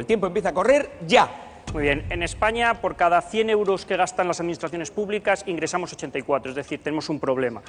El tiempo empieza a correr ya. Muy bien. En España, por cada 100 euros que gastan las administraciones públicas, ingresamos 84, es decir, tenemos un problema.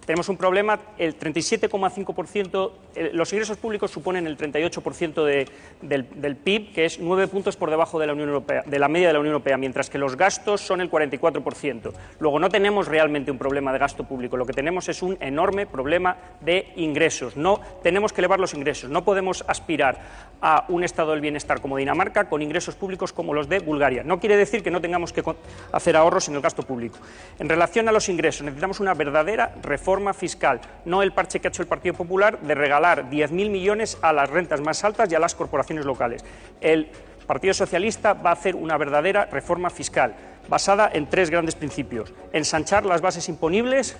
Tenemos un problema, el 37,5%, los ingresos públicos suponen el 38% del PIB, que es 9 puntos por debajo de la Unión Europea, de la media de la Unión Europea, mientras que los gastos son el 44%. Luego, no tenemos realmente un problema de gasto público, lo que tenemos es un enorme problema de ingresos. No tenemos que elevar los ingresos, no podemos aspirar a un estado del bienestar como Dinamarca con ingresos públicos como los de Bulgaria. No quiere decir que no tengamos que hacer ahorros en el gasto público. En relación a los ingresos, necesitamos una verdadera reforma fiscal, no el parche que ha hecho el Partido Popular de regalar 10.000 millones a las rentas más altas y a las corporaciones locales. El Partido Socialista va a hacer una verdadera reforma fiscal basada en 3 grandes principios: ensanchar las bases imponibles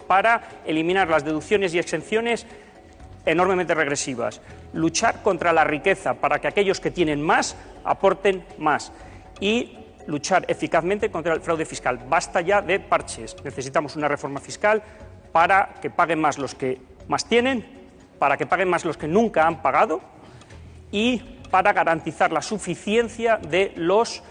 para eliminar las deducciones y exenciones enormemente regresivas, luchar contra la riqueza para que aquellos que tienen más aporten más y luchar eficazmente contra el fraude fiscal. Basta ya de parches, necesitamos una reforma fiscal para que paguen más los que más tienen, para que paguen más los que nunca han pagado y para garantizar la suficiencia de los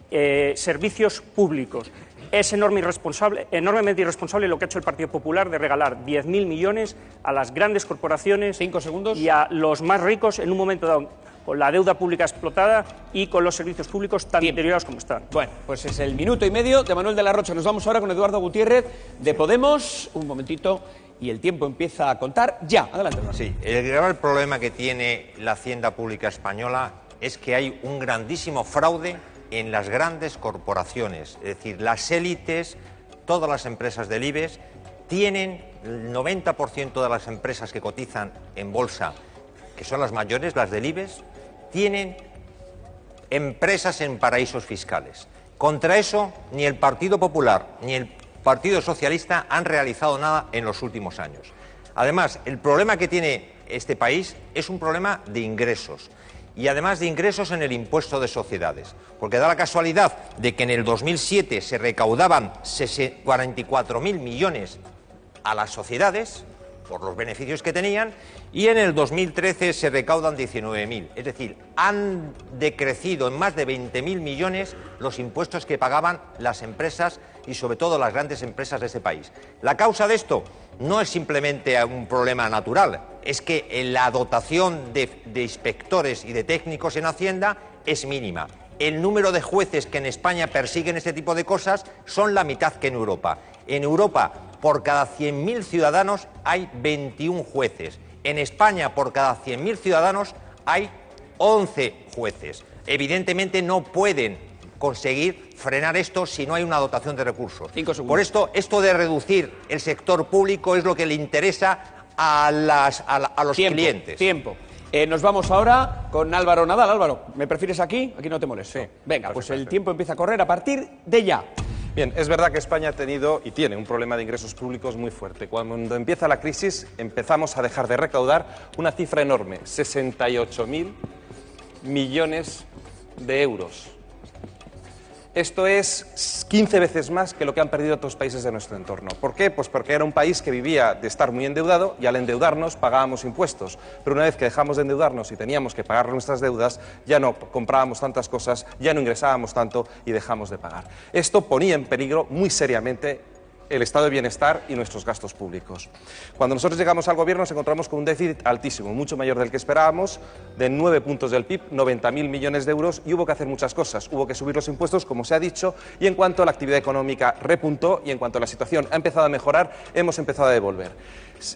servicios públicos. Es enormemente irresponsable lo que ha hecho el Partido Popular de regalar 10.000 millones a las grandes corporaciones 5 segundos. Y a los más ricos en un momento dado, con la deuda pública explotada y con los servicios públicos tan deteriorados como están. Bueno, pues es el minuto y medio de Manuel de la Rocha. Nos vamos ahora con Eduardo Gutiérrez de Podemos. Un momentito y el tiempo empieza a contar ya. Adelante, Eduardo. Sí, el grave problema que tiene la hacienda pública española es que hay un grandísimo fraude en las grandes corporaciones, es decir, las élites, todas las empresas del IBEX tienen el 90% de las empresas que cotizan en bolsa, que son las mayores, las del IBEX, tienen empresas en paraísos fiscales. Contra eso, ni el Partido Popular ni el Partido Socialista han realizado nada en los últimos años. Además, el problema que tiene este país es un problema de ingresos. Y además de ingresos en el impuesto de sociedades, porque da la casualidad de que en el 2007 se recaudaban 44.000 millones a las sociedades por los beneficios que tenían y en el 2013 se recaudan 19.000. Es decir, han decrecido en más de 20.000 millones los impuestos que pagaban las empresas y sobre todo las grandes empresas de este país. La causa de esto no es simplemente un problema natural, es que la dotación de inspectores y de técnicos en Hacienda es mínima. El número de jueces que en España persiguen este tipo de cosas son la mitad que en Europa. En Europa, por cada 100.000 ciudadanos hay 21 jueces. En España, por cada 100.000 ciudadanos hay 11 jueces. Evidentemente no pueden conseguir frenar esto si no hay una dotación de recursos. Por esto de reducir el sector público es lo que le interesa a los clientes. Nos vamos ahora con Álvaro Nadal. Álvaro, ¿me prefieres aquí? Aquí no te molesto. Sí. Venga, pues el tiempo empieza a correr a partir de ya. Bien, es verdad que España ha tenido y tiene un problema de ingresos públicos muy fuerte. Cuando empieza la crisis empezamos a dejar de recaudar una cifra enorme, 68.000 millones de euros. Esto es 15 veces más que lo que han perdido otros países de nuestro entorno. ¿Por qué? Pues porque era un país que vivía de estar muy endeudado y al endeudarnos pagábamos impuestos. Pero una vez que dejamos de endeudarnos y teníamos que pagar nuestras deudas, ya no comprábamos tantas cosas, ya no ingresábamos tanto y dejamos de pagar. Esto ponía en peligro muy seriamente el estado de bienestar y nuestros gastos públicos. Cuando nosotros llegamos al gobierno nos encontramos con un déficit altísimo, mucho mayor del que esperábamos, de 9 puntos del PIB, 90.000 millones de euros, y hubo que hacer muchas cosas. Hubo que subir los impuestos, como se ha dicho, y en cuanto a la actividad económica repuntó y en cuanto a la situación ha empezado a mejorar, hemos empezado a devolver.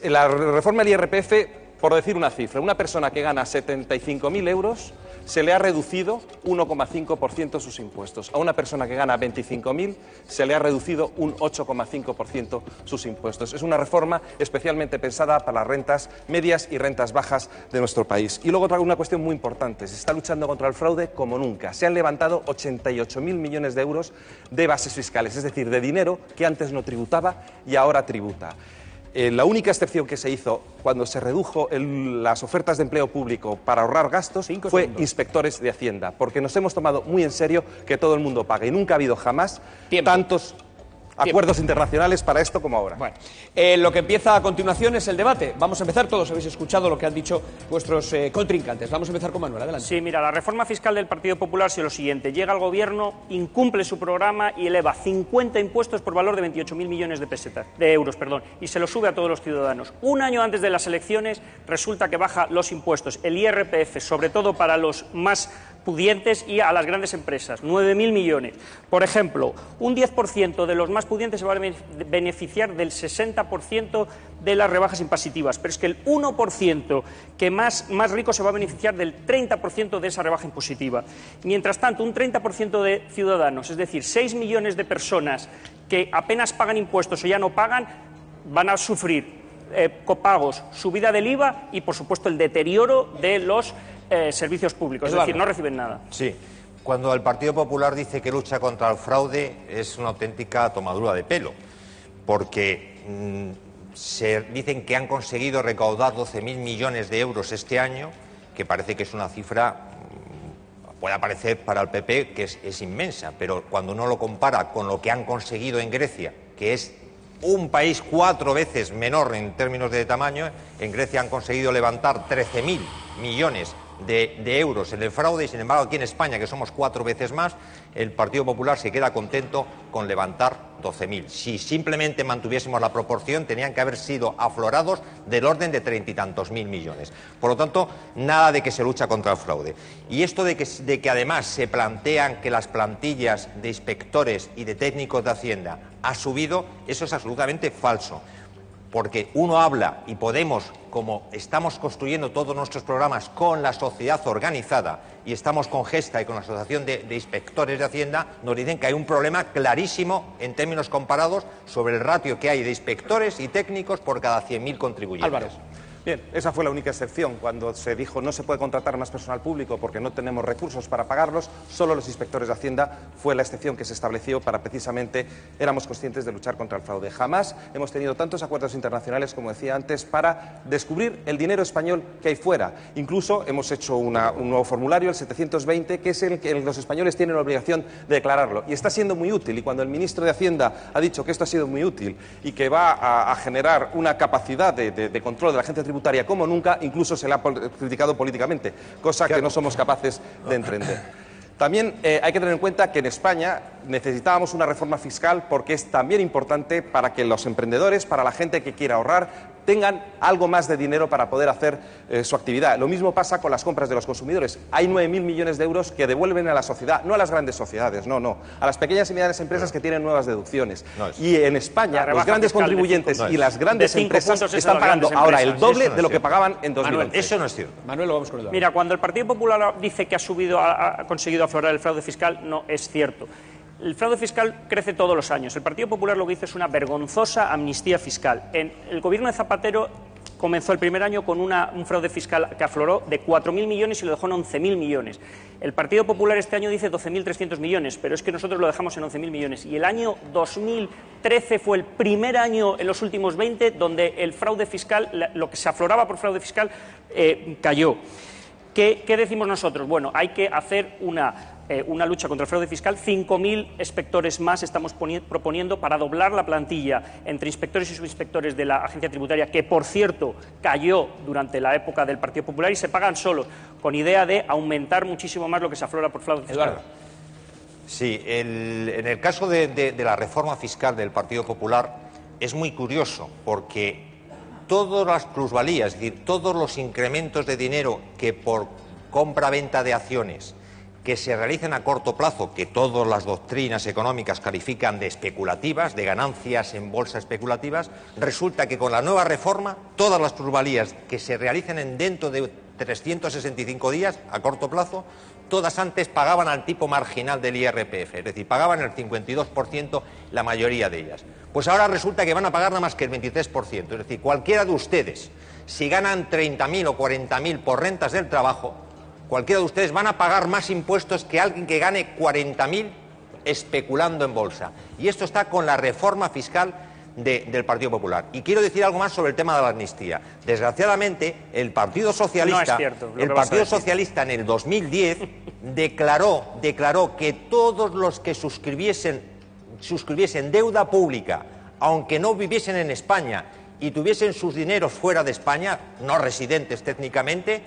La reforma del IRPF, por decir una cifra, una persona que gana 75.000 euros se le ha reducido 1,5% sus impuestos. A una persona que gana 25.000 se le ha reducido un 8,5% sus impuestos. Es una reforma especialmente pensada para las rentas medias y rentas bajas de nuestro país. Y luego otra una cuestión muy importante, se está luchando contra el fraude como nunca. Se han levantado 88.000 millones de euros de bases fiscales, es decir, de dinero que antes no tributaba y ahora tributa. La única excepción que se hizo cuando se redujo las ofertas de empleo público para ahorrar gastos fue inspectores de Hacienda, porque nos hemos tomado muy en serio que todo el mundo pague y nunca ha habido jamás tantos... acuerdos internacionales para esto como ahora. Bueno, lo que empieza a continuación es el debate. Vamos a empezar, todos habéis escuchado lo que han dicho vuestros contrincantes. Vamos a empezar con Manuel, adelante. Sí, mira, la reforma fiscal del Partido Popular ha sido lo siguiente. Llega al gobierno, incumple su programa y eleva 50 impuestos por valor de 28.000 millones de euros, y se los sube a todos los ciudadanos. Un año antes de las elecciones resulta que baja los impuestos, el IRPF, sobre todo para los más pudientes y a las grandes empresas, 9.000 millones. Por ejemplo, un 10% de los más pudientes se va a beneficiar del 60% de las rebajas impositivas, pero es que el 1% que más rico se va a beneficiar del 30% de esa rebaja impositiva. Mientras tanto, un 30% de ciudadanos, es decir, 6 millones de personas que apenas pagan impuestos o ya no pagan, van a sufrir copagos, subida del IVA y, por supuesto, el deterioro de los servicios públicos, es decir, no reciben nada. Sí, cuando el Partido Popular dice que lucha contra el fraude es una auténtica tomadura de pelo, porque se dicen que han conseguido recaudar 12.000 millones de euros este año, que parece que es una cifra, puede parecer para el PP que es inmensa, pero cuando uno lo compara con lo que han conseguido en Grecia, que es un país 4 veces menor en términos de tamaño, en Grecia han conseguido levantar 13.000 millones de euros en el fraude y, sin embargo, aquí en España, que somos 4 veces más, el Partido Popular se queda contento con levantar 12.000. Si simplemente mantuviésemos la proporción, tenían que haber sido aflorados del orden de 30 y tantos mil millones. Por lo tanto, nada de que se lucha contra el fraude. Y esto de que además se plantean que las plantillas de inspectores y de técnicos de Hacienda ha subido, eso es absolutamente falso. Porque uno habla, y Podemos, como estamos construyendo todos nuestros programas con la sociedad organizada, y estamos con Gesta y con la Asociación de Inspectores de Hacienda, nos dicen que hay un problema clarísimo en términos comparados sobre el ratio que hay de inspectores y técnicos por cada 100.000 contribuyentes. Álvaro. Bien, esa fue la única excepción, cuando se dijo no se puede contratar más personal público porque no tenemos recursos para pagarlos, solo los inspectores de Hacienda fue la excepción que se estableció para precisamente, éramos conscientes de luchar contra el fraude. Jamás hemos tenido tantos acuerdos internacionales, como decía antes, para descubrir el dinero español que hay fuera. Incluso hemos hecho un nuevo formulario, el 720, que es el que los españoles tienen la obligación de declararlo. Y está siendo muy útil, y cuando el ministro de Hacienda ha dicho que esto ha sido muy útil y que va a generar una capacidad de control de la agencia tributaria como nunca, incluso se le ha criticado políticamente, cosa que no somos capaces de entender. También hay que tener en cuenta que en España necesitábamos una reforma fiscal porque es también importante para que los emprendedores, para la gente que quiera ahorrar, tengan algo más de dinero para poder hacer su actividad. Lo mismo pasa con las compras de los consumidores. Hay 9.000 millones de euros que devuelven a la sociedad, no a las grandes sociedades, no, a las pequeñas y medianas empresas que tienen nuevas deducciones. Y en España los grandes contribuyentes y las grandes empresas están pagando ahora el doble de lo que pagaban en 2011. Manuel, eso no es cierto. Manuel, lo vamos con el debate. Mira, cuando el Partido Popular dice que ha conseguido aflorar el fraude fiscal, no es cierto. El fraude fiscal crece todos los años. El Partido Popular lo que hizo es una vergonzosa amnistía fiscal. En el gobierno de Zapatero comenzó el primer año con un fraude fiscal que afloró de 4.000 millones y lo dejó en 11.000 millones. El Partido Popular este año dice 12.300 millones, pero es que nosotros lo dejamos en 11.000 millones. Y el año 2013 fue el primer año en los últimos 20 donde el fraude fiscal, lo que se afloraba por fraude fiscal, cayó. ¿Qué decimos nosotros? Bueno, hay que hacer una lucha contra el fraude fiscal. 5.000 inspectores más estamos proponiendo para doblar la plantilla entre inspectores y subinspectores de la agencia tributaria, que, por cierto, cayó durante la época del Partido Popular, y se pagan solos, con idea de aumentar muchísimo más lo que se aflora por fraude fiscal. Eduardo. Sí, en el caso de la reforma fiscal del Partido Popular es muy curioso, porque todas las plusvalías, es decir, todos los incrementos de dinero que por compra-venta de acciones que se realicen a corto plazo, que todas las doctrinas económicas califican de especulativas, de ganancias en bolsa especulativas, resulta que con la nueva reforma todas las plusvalías que se realicen dentro de 365 días a corto plazo, todas antes pagaban al tipo marginal del IRPF, es decir, pagaban el 52% la mayoría de ellas. Pues ahora resulta que van a pagar nada más que el 23%, es decir, cualquiera de ustedes, si ganan 30.000 o 40.000 por rentas del trabajo, cualquiera de ustedes van a pagar más impuestos que alguien que gane 40.000 especulando en bolsa. Y esto está con la reforma fiscal del Partido Popular. Y quiero decir algo más sobre el tema de la amnistía. Desgraciadamente, el Partido Socialista, Socialista en el 2010 declaró que todos los que suscribiesen suscribiesen deuda pública, aunque no viviesen en España y tuviesen sus dineros fuera de España, no residentes técnicamente,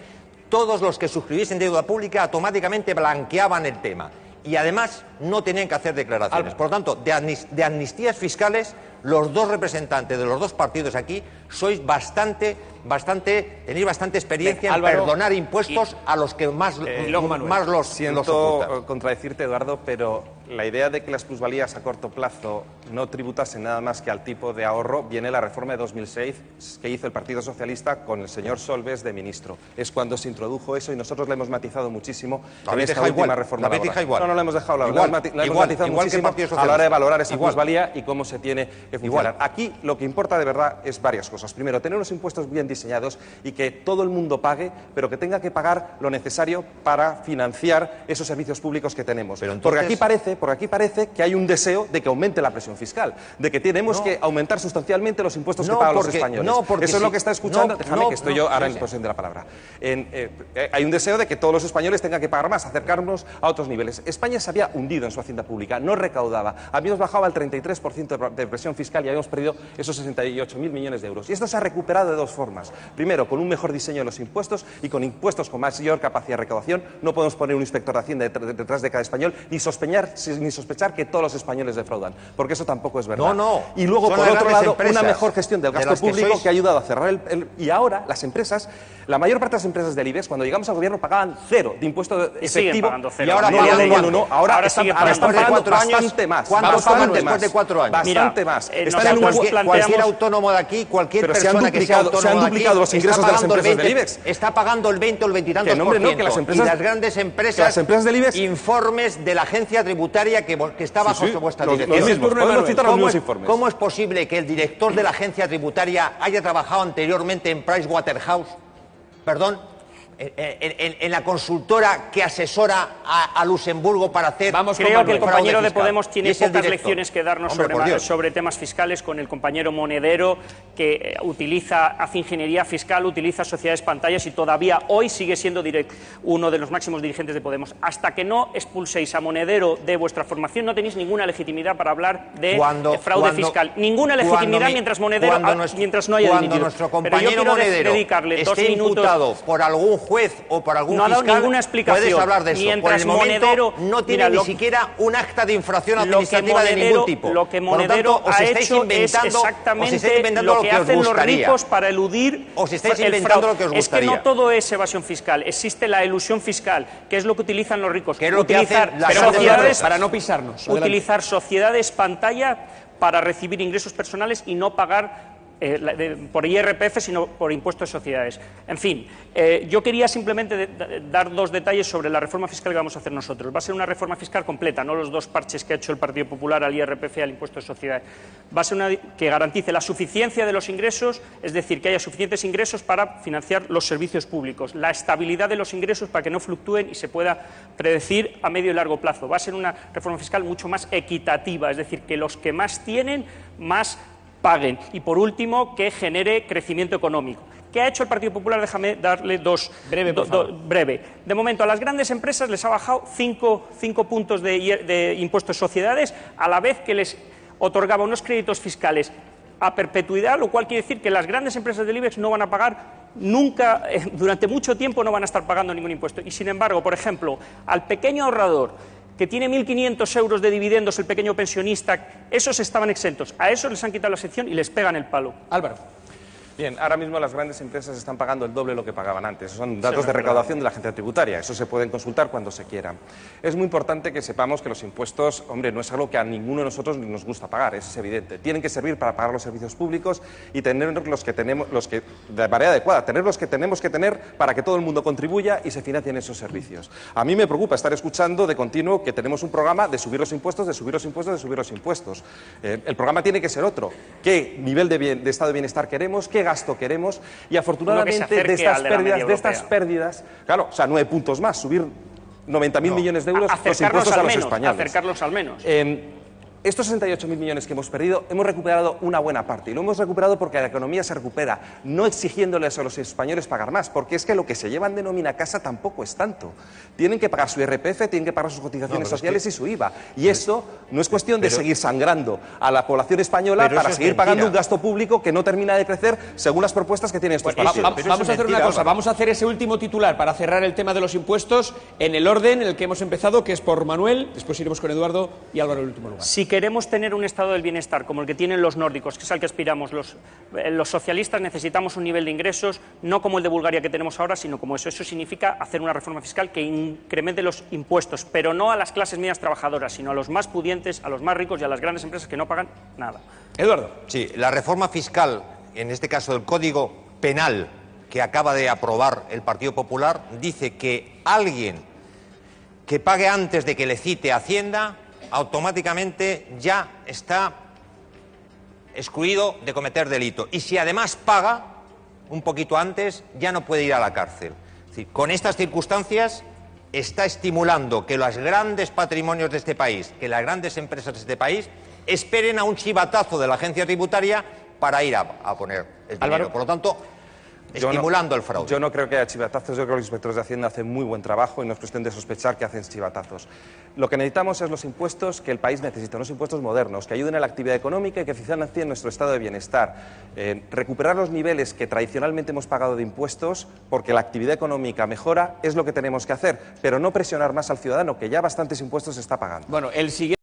todos los que suscribiesen deuda pública automáticamente blanqueaban el tema. Y además no tenían que hacer declaraciones. Por lo tanto, de amnistías fiscales, los dos representantes de los dos partidos aquí sois tenéis bastante experiencia en perdonar impuestos a los que más los Siento soportan. contradecirte, Eduardo, pero la idea de que las plusvalías a corto plazo no tributasen nada más que al tipo de ahorro viene la reforma de 2006 que hizo el Partido Socialista con el señor Solbes de ministro. Es cuando se introdujo eso y nosotros lo hemos matizado muchísimo en esta última reforma laboral. No, lo hemos dejado, lo hemos matizado muchísimo a la hora de valorar esa plusvalía y cómo se tiene que funcionar. Aquí lo que importa de verdad es varias cosas. Primero, tener unos impuestos bien diseñados y que todo el mundo pague, pero que tenga que pagar lo necesario para financiar esos servicios públicos que tenemos. Pero entonces... Porque aquí parece que hay un deseo de que aumente la presión fiscal, de que tenemos que aumentar sustancialmente los impuestos que pagan los españoles. Eso es lo que está escuchando. Déjame que estoy yo ahora en posesión de la palabra. Hay un deseo de que todos los españoles tengan que pagar más, acercarnos a otros niveles. España se había hundido en su hacienda pública, no recaudaba. Habíamos bajado al 33% de presión fiscal y habíamos perdido esos 68.000 millones de euros. Y esto se ha recuperado de dos formas. Primero, con un mejor diseño de los impuestos y con impuestos con mayor capacidad de recaudación. No podemos poner un inspector de Hacienda detrás de cada español ni sospechar que todos los españoles defraudan, porque eso tampoco es verdad. Y luego, por otro lado, una mejor gestión del gasto público que ha ayudado a cerrar y ahora las empresas, la mayor parte de las empresas del IBEX, cuando llegamos al gobierno pagaban 0 de impuesto efectivo. Y ahora ahora están pagando bastante más. ¿Cuánto pagan después de 4 años? Bastante más. Cualquier autónomo de aquí, cualquier persona que sea autónomo se han duplicado los ingresos de las empresas del IBEX. Está pagando el 20 o el 20 y tantos por ciento. Y las grandes empresas del IBEX, informes de la agencia tributaria que está bajo vuestra dirección. Podemos citar los mismos informes. ¿Cómo es posible que el director de la agencia tributaria haya trabajado anteriormente en Pricewaterhouse? Perdón, en la consultora que asesora a Luxemburgo para hacer... Creo que el compañero de Podemos tiene pocas lecciones que darnos sobre temas fiscales con el compañero Monedero, que hace ingeniería fiscal, utiliza sociedades pantallas y todavía hoy sigue siendo uno de los máximos dirigentes de Podemos. Hasta que no expulséis a Monedero de vuestra formación no tenéis ninguna legitimidad para hablar de fraude fiscal. Ninguna legitimidad mientras no haya dimitido. Cuando nuestro compañero Monedero esté imputado por algún juez o por algún fiscal, no ha dado ninguna explicación. Puedes hablar de eso. Mientras por el Monedero momento no tiene ni siquiera un acta de infracción administrativa de ningún tipo. Lo que Monedero ha hecho es exactamente lo que hacen los ricos para eludir el fraude. Es que no todo es evasión fiscal. Existe la elusión fiscal, que es lo que utilizan los ricos. ¿Qué es lo que hacen las sociedades para no pisarnos? Utilizar sociedades pantalla para recibir ingresos personales y no pagar por IRPF, sino por impuestos de sociedades. En fin, yo quería simplemente dar dos detalles sobre la reforma fiscal que vamos a hacer nosotros. Va a ser una reforma fiscal completa, no los dos parches que ha hecho el Partido Popular al IRPF y al impuesto de sociedades. Va a ser una que garantice la suficiencia de los ingresos, es decir, que haya suficientes ingresos para financiar los servicios públicos, la estabilidad de los ingresos para que no fluctúen y se pueda predecir a medio y largo plazo. Va a ser una reforma fiscal mucho más equitativa, es decir, que los que más tienen, más paguen. Y por último, que genere crecimiento económico. ¿Qué ha hecho el Partido Popular? Déjame darle breve. De momento, a las grandes empresas les ha bajado 5 puntos de impuestos de sociedades, a la vez que les otorgaba unos créditos fiscales a perpetuidad, lo cual quiere decir que las grandes empresas del IBEX no van a pagar nunca, durante mucho tiempo no van a estar pagando ningún impuesto. Y sin embargo, por ejemplo, al pequeño ahorrador que tiene 1.500 euros de dividendos, el pequeño pensionista, esos estaban exentos. A esos les han quitado la exención y les pegan el palo. Álvaro. Bien, ahora mismo las grandes empresas están pagando el doble de lo que pagaban antes. Esos son datos de recaudación de la agencia tributaria. Eso se pueden consultar cuando se quieran. Es muy importante que sepamos que los impuestos, hombre, no es algo que a ninguno de nosotros nos gusta pagar, eso es evidente. Tienen que servir para pagar los servicios públicos y tener de manera adecuada, tener los que tenemos que tener para que todo el mundo contribuya y se financien esos servicios. A mí me preocupa estar escuchando de continuo que tenemos un programa de subir los impuestos, de subir los impuestos, de subir los impuestos. El programa tiene que ser otro. ¿Qué nivel de estado de bienestar queremos? ¿Qué gasto queremos? Y afortunadamente de estas pérdidas, claro, o sea, 9 puntos más, subir 90.000 millones de euros los impuestos a los españoles. Acercarlos al menos. Estos 68.000 millones que hemos perdido, hemos recuperado una buena parte. Y lo hemos recuperado porque la economía se recupera, no exigiéndoles a los españoles pagar más, porque es que lo que se llevan de nómina a casa tampoco es tanto. Tienen que pagar su IRPF, tienen que pagar sus cotizaciones sociales y su IVA. Y esto no es cuestión de seguir sangrando a la población española para seguir pagando un gasto público que no termina de crecer según las propuestas que tienen estos partidos. Vamos a hacer una cosa, vamos a hacer ese último titular para cerrar el tema de los impuestos en el orden en el que hemos empezado, que es por Manuel, después iremos con Eduardo y Álvaro en el último lugar. Si queremos tener un estado del bienestar como el que tienen los nórdicos, que es al que aspiramos los socialistas, necesitamos un nivel de ingresos no como el de Bulgaria que tenemos ahora, sino como eso. Eso significa hacer una reforma fiscal que incremente los impuestos, pero no a las clases medias trabajadoras, sino a los más pudientes, a los más ricos y a las grandes empresas que no pagan nada. Eduardo. Sí, la reforma fiscal, en este caso del Código Penal, que acaba de aprobar el Partido Popular, dice que alguien que pague antes de que le cite Hacienda automáticamente ya está excluido de cometer delito. Y si además paga un poquito antes, ya no puede ir a la cárcel. Es decir, con estas circunstancias está estimulando que los grandes patrimonios de este país, que las grandes empresas de este país, esperen a un chivatazo de la agencia tributaria para ir a poner el dinero. Por lo tanto, estimulando el fraude. Yo no creo que haya chivatazos, yo creo que los inspectores de Hacienda hacen muy buen trabajo y no es cuestión de sospechar que hacen chivatazos. Lo que necesitamos es los impuestos que el país necesita, unos impuestos modernos, que ayuden a la actividad económica y que financien nuestro estado de bienestar. Recuperar los niveles que tradicionalmente hemos pagado de impuestos, porque la actividad económica mejora, es lo que tenemos que hacer, pero no presionar más al ciudadano, que ya bastantes impuestos está pagando. Bueno, el siguiente